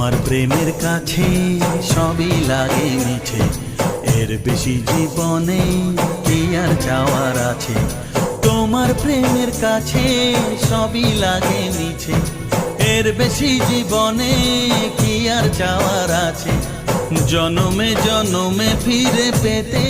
তোমার প্রেমের কাছে সবই লাগে মিছে, এর বেশি জীবনে কি আর চাওয়ার আছে। তোমার প্রেমের কাছে সবই লাগে মিছে, এর বেশি জীবনে কি আর চাওয়ার আছে। জনমে জনমে ফিরে পেতে